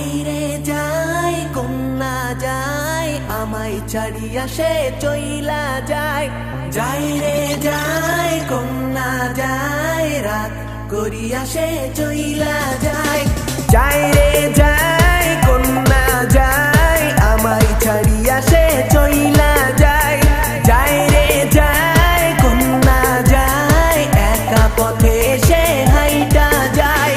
যাই রে যাই কন্যা যাই আমায় ছাড়িয়া সে চইলা যায়। যাই রে যাই কন্যা যাই রাগ করিয়া সে চইলা যায়। যাই রে যাই কন্যা যাই আমায় ছাড়িয়া সে চইলা যায়। যাই রে যাই কন্যা যাই একা পথে সে হাইটা যায়।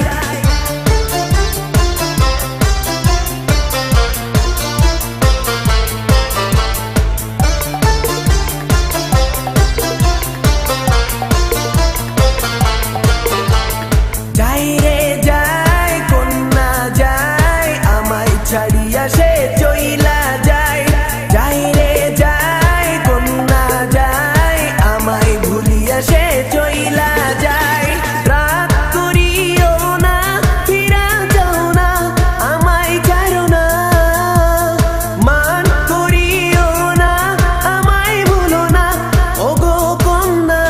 যাই রে যাই কন্যা যাই আমায় ছাড়িয়া সে চইলা যায়। যাই রে যাই কন্যা যাই আমায় ভুলিয়া সে চইলা যায়। রাগ করিও না ফিরা যাও না আমায় ছাড়ো না, মান করিও না আমায় ভুলো না ওগো কন্যা।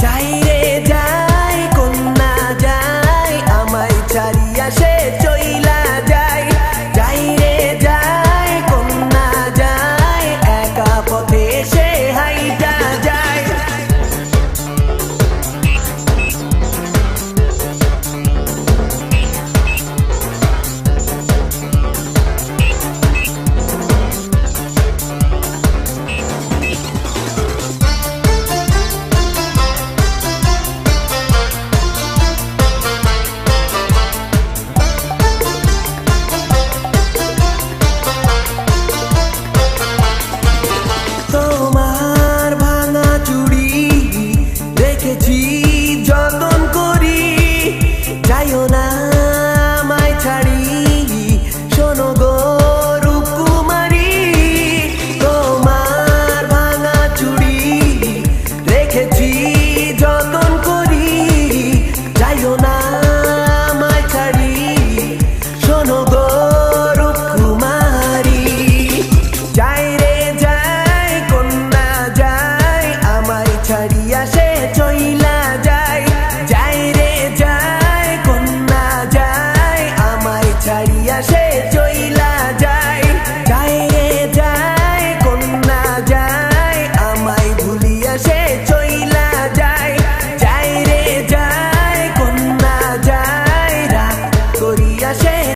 যাই রে যাই কন্যা যাই আমায় ছাড়িয়া সে চইলা যায়। যাই রে যাই কন্যা যাই একা পথে সে হাইটা যায়। তোমার ভাঙা চুড়ি রেখেছি